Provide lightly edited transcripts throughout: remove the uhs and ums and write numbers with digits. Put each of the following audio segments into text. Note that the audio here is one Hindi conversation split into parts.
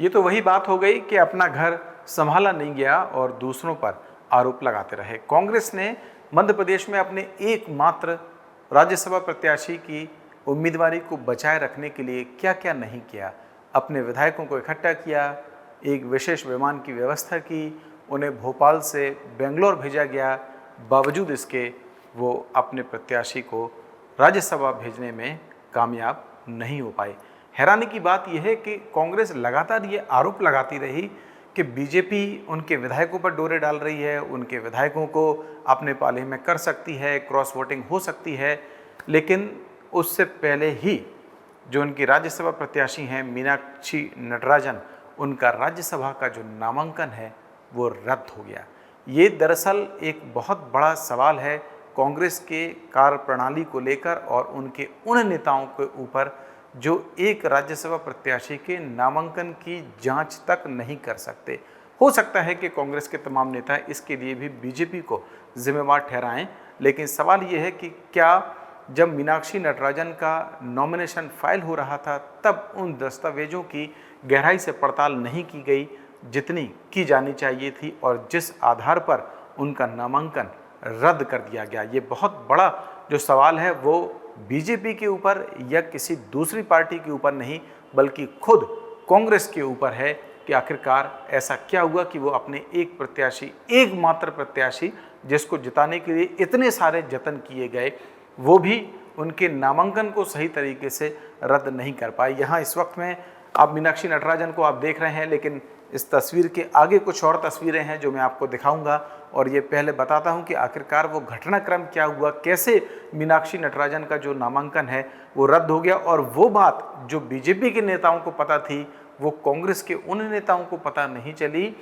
ये तो वही बात हो गई कि अपना घर संभाला नहीं गया और दूसरों पर आरोप लगाते रहे। कांग्रेस ने मध्य प्रदेश में अपने एकमात्र राज्यसभा प्रत्याशी की उम्मीदवारी को बचाए रखने के लिए क्या क्या नहीं किया। अपने विधायकों को इकट्ठा किया, एक विशेष विमान की व्यवस्था की, उन्हें भोपाल से बेंगलोर भेजा गया। बावजूद इसके वो अपने प्रत्याशी को राज्यसभा भेजने में कामयाब नहीं हो पाए। हैरानी की बात यह है कि कांग्रेस लगातार ये आरोप लगाती रही कि बीजेपी उनके विधायकों पर डोरे डाल रही है, उनके विधायकों को अपने पाले में कर सकती है, क्रॉस वोटिंग हो सकती है। लेकिन उससे पहले ही जो उनकी राज्यसभा प्रत्याशी हैं मीनाक्षी नटराजन, उनका राज्यसभा का जो नामांकन है वो रद्द हो गया। ये दरअसल एक बहुत बड़ा सवाल है कांग्रेस के कार्यप्रणाली को लेकर और उनके उन नेताओं के ऊपर जो एक राज्यसभा प्रत्याशी के नामांकन की जांच तक नहीं कर सकते। हो सकता है कि कांग्रेस के तमाम नेता इसके लिए भी बीजेपी को जिम्मेवार ठहराएं, लेकिन सवाल यह है कि क्या जब मीनाक्षी नटराजन का नॉमिनेशन फाइल हो रहा था तब उन दस्तावेजों की गहराई से पड़ताल नहीं की गई जितनी की जानी चाहिए थी और जिस आधार पर उनका नामांकन रद्द कर दिया गया। ये बहुत बड़ा जो सवाल है वो बीजेपी के ऊपर या किसी दूसरी पार्टी के ऊपर नहीं, बल्कि खुद कांग्रेस के ऊपर है कि आखिरकार ऐसा क्या हुआ कि वो अपने एकमात्र प्रत्याशी जिसको जिताने के लिए इतने सारे जतन किए गए, वो भी उनके नामांकन को सही तरीके से रद्द नहीं कर पाए। यहाँ इस वक्त में आप मीनाक्षी नटराजन को आप देख रहे हैं, लेकिन इस तस्वीर के आगे कुछ और तस्वीरें हैं जो मैं आपको दिखाऊंगा। और ये पहले बताता हूं कि आखिरकार वो घटनाक्रम क्या हुआ, कैसे मीनाक्षी नटराजन का जो नामांकन है वो रद्द हो गया। और वो बात जो बीजेपी के नेताओं को पता थी वो कांग्रेस के उन नेताओं को पता नहीं चली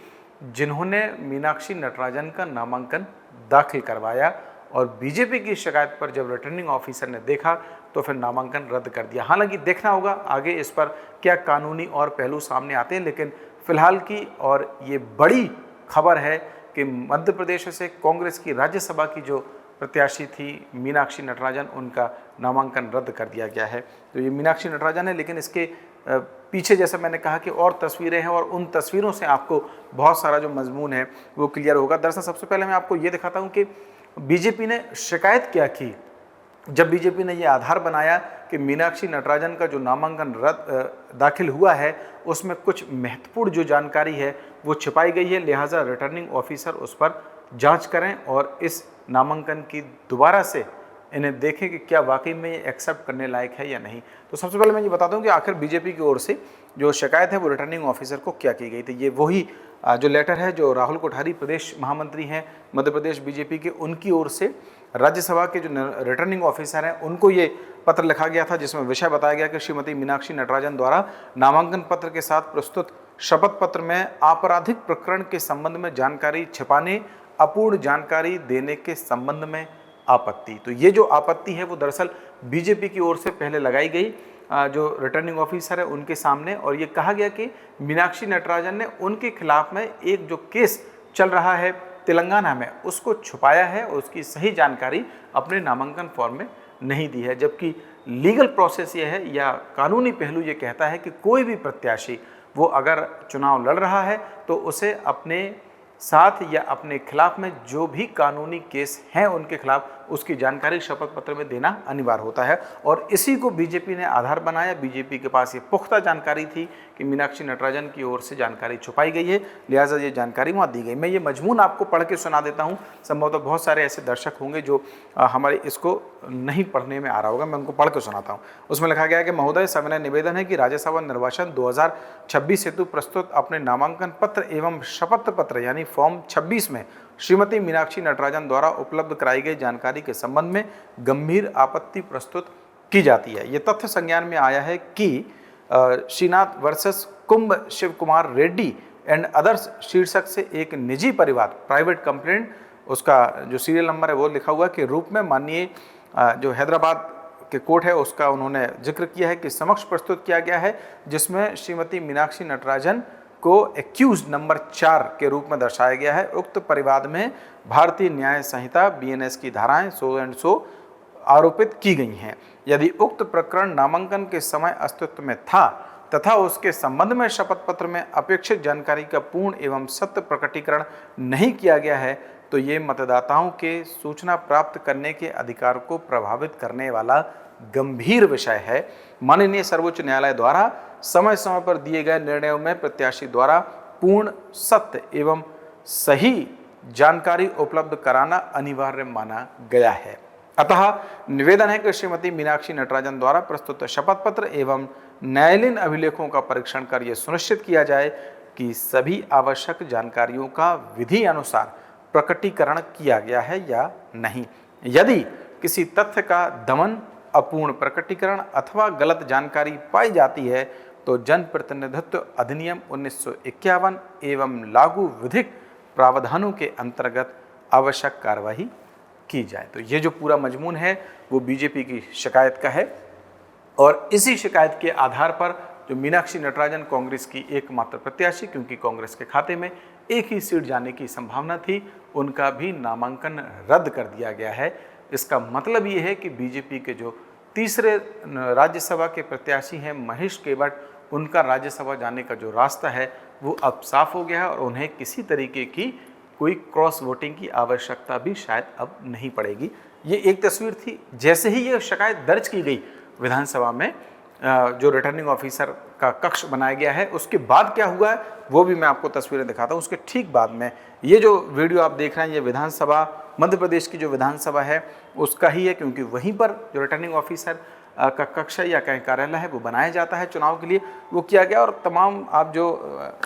जिन्होंने मीनाक्षी नटराजन का नामांकन दाखिल करवाया। और बीजेपी की शिकायत पर जब रिटर्निंग ऑफिसर ने देखा तो फिर नामांकन रद्द कर दिया। हालांकि देखना होगा आगे इस पर क्या कानूनी और पहलू सामने आते हैं, लेकिन फिलहाल की और ये बड़ी खबर है कि मध्य प्रदेश से कांग्रेस की राज्यसभा की जो प्रत्याशी थी मीनाक्षी नटराजन, उनका नामांकन रद्द कर दिया गया है। तो ये मीनाक्षी नटराजन है, लेकिन इसके पीछे जैसा मैंने कहा कि और तस्वीरें हैं और उन तस्वीरों से आपको बहुत सारा जो मजमून है वो क्लियर होगा। दरअसल सबसे पहले मैं आपको ये दिखाता हूँ कि बीजेपी ने शिकायत क्या की। जब बीजेपी ने ये आधार बनाया कि मीनाक्षी नटराजन का जो नामांकन दाखिल हुआ है उसमें कुछ महत्वपूर्ण जो जानकारी है वो छिपाई गई है, लिहाजा रिटर्निंग ऑफिसर उस पर जांच करें और इस नामांकन की दोबारा से इन्हें देखें कि क्या वाकई में ये एक्सेप्ट करने लायक है या नहीं। तो सबसे पहले मैं ये बताता हूँ कि आखिर बीजेपी की ओर से जो शिकायत है वो रिटर्निंग ऑफिसर को क्या की गई थी। ये वही जो लेटर है जो राहुल कोठारी प्रदेश महामंत्री हैं मध्य प्रदेश बीजेपी के, उनकी ओर से राज्यसभा के जो रिटर्निंग ऑफिसर हैं उनको ये पत्र लिखा गया था, जिसमें विषय बताया गया कि श्रीमती मीनाक्षी नटराजन द्वारा नामांकन पत्र के साथ प्रस्तुत शपथ पत्र में आपराधिक प्रकरण के संबंध में जानकारी छिपाने, अपूर्ण जानकारी देने के संबंध में आपत्ति। तो ये जो आपत्ति है वो दरअसल बीजेपी की ओर से पहले लगाई गई जो रिटर्निंग ऑफिसर है उनके सामने, और ये कहा गया कि मीनाक्षी नटराजन ने उनके खिलाफ में एक जो केस चल रहा है तेलंगाना में उसको छुपाया है और उसकी सही जानकारी अपने नामांकन फॉर्म में नहीं दी है। जबकि लीगल प्रोसेस ये है या कानूनी पहलू ये कहता है कि कोई भी प्रत्याशी वो अगर चुनाव लड़ रहा है तो उसे अपने साथ या अपने खिलाफ में जो भी कानूनी केस हैं उनके खिलाफ उसकी जानकारी शपथ पत्र में देना अनिवार्य होता है। और इसी को बीजेपी ने आधार बनाया। बीजेपी के पास ये पुख्ता जानकारी थी कि मीनाक्षी नटराजन की ओर से जानकारी छुपाई गई है, लिहाजा ये जानकारी वहाँ दी गई। मैं ये मजमून आपको पढ़ के सुना देता हूँ, संभवतः बहुत सारे ऐसे दर्शक होंगे जो हमारे इसको नहीं पढ़ने में आ रहा होगा, मैं उनको पढ़ के सुनाता हूँ। उसमें लिखा गया है कि महोदय, सविनय निवेदन है कि राज्यसभा निर्वाचन 2026 हेतु प्रस्तुत अपने नामांकन पत्र एवं शपथ पत्र यानी फॉर्म 26 में श्रीमती मीनाक्षी नटराजन द्वारा उपलब्ध कराई गई जानकारी के संबंध में गंभीर आपत्ति प्रस्तुत की जाती है। ये तथ्य संज्ञान में आया है कि Srinath versus Kumbh Shiv Kumar Reddy and others शीर्षक से एक निजी परिवार प्राइवेट कंप्लेंट, उसका जो सीरियल नंबर है वो लिखा हुआ के रूप में माननीय जो हैदराबाद के कोर्ट है उसका उन्होंने जिक्र किया है कि समक्ष प्रस्तुत किया गया है, जिसमें श्रीमती मीनाक्षी नटराजन को एक्यूज नंबर 4 के रूप में दर्शाया गया है। उक्त परिवाद में भारतीय न्याय संहिता BNS की धाराएं 100 एंड 100 आरोपित की गई हैं। यदि उक्त प्रकरण नामांकन के समय अस्तित्व में था तथा उसके संबंध में शपथ पत्र में अपेक्षित जानकारी का पूर्ण एवं सत्य प्रकटीकरण नहीं किया गया है तो ये मतदाताओं के सूचना प्राप्त करने के अधिकार को प्रभावित करने वाला गंभीर विषय है। माननीय सर्वोच्च न्यायालय द्वारा समय समय पर दिए गए निर्णयों में प्रत्याशी द्वारा पूर्ण, सत्य एवं सही जानकारी उपलब्ध कराना अनिवार्य माना गया है। अतः निवेदन है कि श्रीमती मीनाक्षी नटराजन द्वारा प्रस्तुत शपथ पत्र एवं न्यायालयीन अभिलेखों का परीक्षण कर यह सुनिश्चित किया जाए कि सभी आवश्यक जानकारियों का विधि अनुसार प्रकटीकरण किया गया है या नहीं। यदि किसी तथ्य का दमन, अपूर्ण प्रकटीकरण अथवा गलत जानकारी पाई जाती है तो जनप्रतिनिधित्व अधिनियम 1951 एवं लागू विधिक प्रावधानों के अंतर्गत आवश्यक कार्रवाई की जाए। तो ये जो पूरा मजमून है वो बीजेपी की शिकायत का है और इसी शिकायत के आधार पर जो मीनाक्षी नटराजन कांग्रेस की एकमात्र प्रत्याशी, क्योंकि कांग्रेस के खाते में एक ही सीट जाने की संभावना थी, उनका भी नामांकन रद्द कर दिया गया है। इसका मतलब ये है कि बीजेपी के जो तीसरे राज्यसभा के प्रत्याशी हैं महेश केवट, उनका राज्यसभा जाने का जो रास्ता है वो अब साफ हो गया है और उन्हें किसी तरीके की कोई क्रॉस वोटिंग की आवश्यकता भी शायद अब नहीं पड़ेगी। ये एक तस्वीर थी। जैसे ही ये शिकायत दर्ज की गई विधानसभा में, जो रिटर्निंग ऑफिसर का कक्ष बनाया गया है, उसके बाद क्या हुआ है वो भी मैं आपको तस्वीरें दिखाता हूँ। उसके ठीक बाद में ये जो वीडियो आप देख रहे हैं, ये विधानसभा, मध्य प्रदेश की जो विधानसभा है उसका ही है, क्योंकि वहीं पर जो रिटर्निंग ऑफिसर का कक्ष है या कहीं कार्यालय है वो बनाया जाता है चुनाव के लिए, वो किया गया। और तमाम आप जो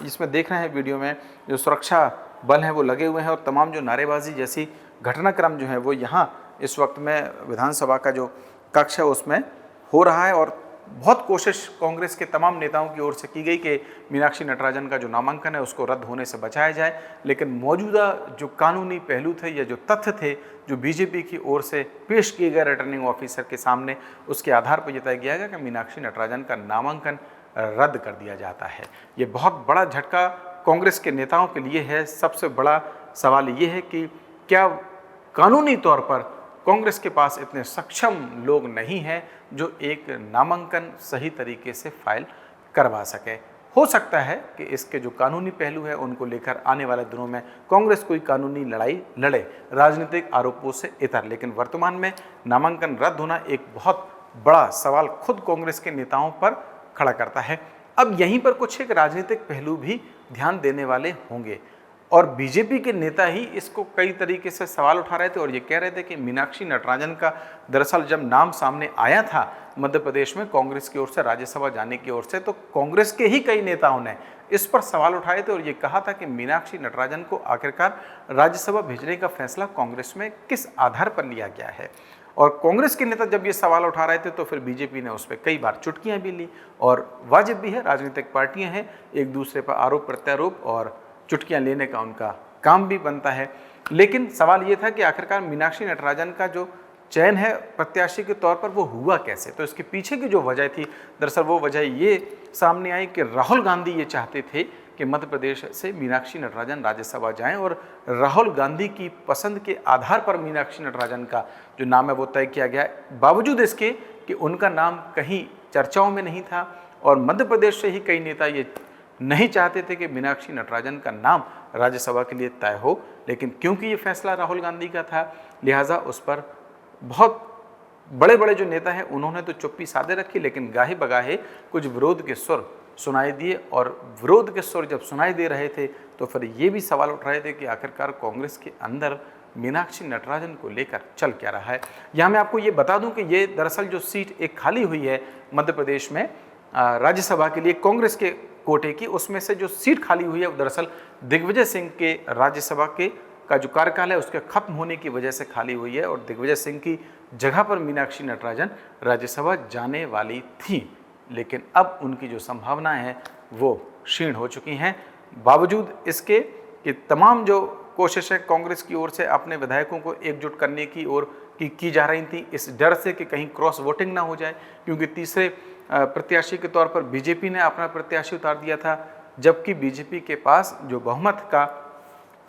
इसमें देख रहे हैं वीडियो में, जो सुरक्षा बल हैं वो लगे हुए हैं और तमाम जो नारेबाजी जैसी घटनाक्रम जो है वो यहाँ इस वक्त में विधानसभा का जो कक्ष है उसमें हो रहा है। और बहुत कोशिश कांग्रेस के तमाम नेताओं की ओर से की गई कि मीनाक्षी नटराजन का जो नामांकन है उसको रद्द होने से बचाया जाए, लेकिन मौजूदा जो कानूनी पहलू थे या जो तथ्य थे जो बीजेपी की ओर से पेश किए गए रिटर्निंग ऑफिसर के सामने, उसके आधार पर यह तय किया गया कि मीनाक्षी नटराजन का नामांकन रद्द कर दिया जाता है। ये बहुत बड़ा झटका कांग्रेस के नेताओं के लिए है। सबसे बड़ा सवाल ये है कि क्या कानूनी तौर पर कांग्रेस के पास इतने सक्षम लोग नहीं हैं जो एक नामांकन सही तरीके से फाइल करवा सके। हो सकता है कि इसके जो कानूनी पहलू है उनको लेकर आने वाले दिनों में कांग्रेस कोई कानूनी लड़ाई लड़े राजनीतिक आरोपों से इतर, लेकिन वर्तमान में नामांकन रद्द होना एक बहुत बड़ा सवाल खुद कांग्रेस के नेताओं पर खड़ा करता है। अब यहीं पर कुछ एक राजनीतिक पहलू भी ध्यान देने वाले होंगे और बीजेपी के नेता ही इसको कई तरीके से सवाल उठा रहे थे और ये कह रहे थे कि मीनाक्षी नटराजन का दरअसल जब नाम सामने आया था मध्य प्रदेश में कांग्रेस की ओर से राज्यसभा जाने की ओर से, तो कांग्रेस के ही कई नेताओं ने इस पर सवाल उठाए थे और ये कहा था कि मीनाक्षी नटराजन को आखिरकार राज्यसभा भेजने का फैसला कांग्रेस में किस आधार पर लिया गया है। और कांग्रेस के नेता जब ये सवाल उठा रहे थे तो फिर बीजेपी ने उस पर कई बार चुटकियां भी ली और वाजिब भी है, राजनीतिक पार्टियां हैं, एक दूसरे पर आरोप प्रत्यारोप और चुटकियां लेने का उनका काम भी बनता है। लेकिन सवाल ये था कि आखिरकार मीनाक्षी नटराजन का जो चयन है प्रत्याशी के तौर पर वो हुआ कैसे। तो इसके पीछे की जो वजह थी, दरअसल वो वजह ये सामने आई कि राहुल गांधी ये चाहते थे कि मध्य प्रदेश से मीनाक्षी नटराजन राज्यसभा जाएं और राहुल गांधी की पसंद के आधार पर मीनाक्षी नटराजन का जो नाम है वो तय किया गया, बावजूद इसके कि उनका नाम कहीं चर्चाओं में नहीं था और मध्य प्रदेश से ही कई नेता ये नहीं चाहते थे कि मीनाक्षी नटराजन का नाम राज्यसभा के लिए तय हो। लेकिन क्योंकि ये फैसला राहुल गांधी का था, लिहाजा उस पर बहुत बड़े बड़े जो नेता हैं उन्होंने तो चुप्पी साधे रखी, लेकिन गाहे बगाहे कुछ विरोध के सुर सुनाई दिए। और विरोध के सुर जब सुनाई दे रहे थे तो फिर ये भी सवाल उठ रहे थे कि आखिरकार कांग्रेस के अंदर मीनाक्षी नटराजन को लेकर चल क्या रहा है। यहाँ मैं आपको ये बता दूं कि ये दरअसल जो सीट एक खाली हुई है मध्य प्रदेश में राज्यसभा के लिए कांग्रेस के कोटे की, उसमें से जो सीट खाली हुई है वो दरअसल दिग्विजय सिंह के राज्यसभा के का जो कार्यकाल है उसके खत्म होने की वजह से खाली हुई है और दिग्विजय सिंह की जगह पर मीनाक्षी नटराजन राज्यसभा जाने वाली थी। लेकिन अब उनकी जो संभावनाएं हैं वो क्षीण हो चुकी हैं, बावजूद इसके कि तमाम जो कोशिशें कांग्रेस की ओर से अपने विधायकों को एकजुट करने की ओर की जा रही थी, इस डर से कि कहीं क्रॉस वोटिंग ना हो जाए, क्योंकि तीसरे प्रत्याशी के तौर पर बीजेपी ने अपना प्रत्याशी उतार दिया था, जबकि बीजेपी के पास जो बहुमत का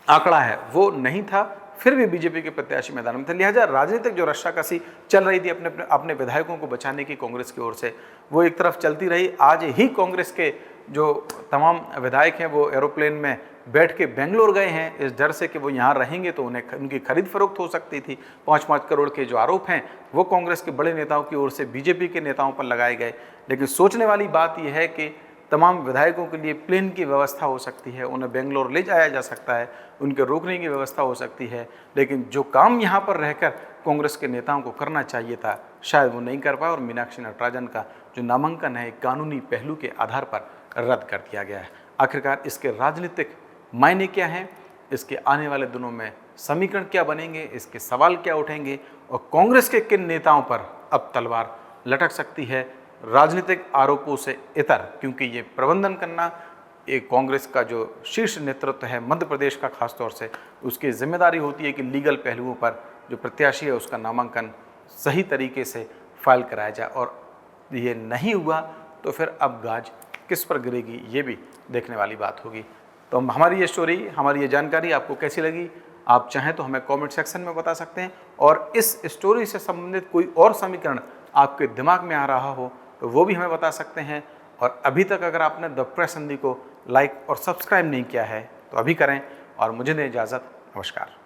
आंकड़ा है वो नहीं था। फिर भी बीजेपी के प्रत्याशी मैदान में थे। लिहाजा राजनीतिक जो रस्साकसी चल रही थी अपने अपने विधायकों को बचाने की कांग्रेस की ओर से, वो एक तरफ चलती रही। आज ही कांग्रेस के जो तमाम विधायक हैं वो एरोप्लेन में बैठ के बेंगलोर गए हैं इस डर से कि वो यहाँ रहेंगे तो उन्हें उनकी खरीद फरोख्त हो सकती थी। 5-5 करोड़ के जो आरोप हैं वो कांग्रेस के बड़े नेताओं की ओर से बीजेपी के नेताओं पर लगाए गए। लेकिन सोचने वाली बात यह है कि तमाम विधायकों के लिए प्लेन की व्यवस्था हो सकती है, उन्हें बेंगलोर ले जाया जा सकता है, उनके रोकने की व्यवस्था हो सकती है, लेकिन जो काम यहाँ पर रहकर कांग्रेस के नेताओं को करना चाहिए था शायद वो नहीं कर पाए और मीनाक्षी नटराजन का जो नामांकन है कानूनी पहलू के आधार पर रद्द कर दिया गया है। आखिरकार इसके राजनीतिक मायने क्या हैं, इसके आने वाले दिनों में समीकरण क्या बनेंगे, इसके सवाल क्या उठेंगे और कांग्रेस के किन नेताओं पर अब तलवार लटक सकती है राजनीतिक आरोपों से इतर, क्योंकि ये प्रबंधन करना एक कांग्रेस का जो शीर्ष नेतृत्व है मध्य प्रदेश का खासतौर से, उसकी जिम्मेदारी होती है कि लीगल पहलुओं पर जो प्रत्याशी है उसका नामांकन सही तरीके से फाइल कराया जाए। और ये नहीं हुआ तो फिर अब गाज किस पर गिरेगी ये भी देखने वाली बात होगी। तो हमारी ये स्टोरी, हमारी ये जानकारी आपको कैसी लगी, आप चाहें तो हमें कमेंट सेक्शन में बता सकते हैं। और इस स्टोरी से संबंधित कोई और समीकरण आपके दिमाग में आ रहा हो तो वो भी हमें बता सकते हैं। और अभी तक अगर आपने द प्रेस हिंदी को लाइक और सब्सक्राइब नहीं किया है तो अभी करें और मुझे दें इजाज़त। नमस्कार।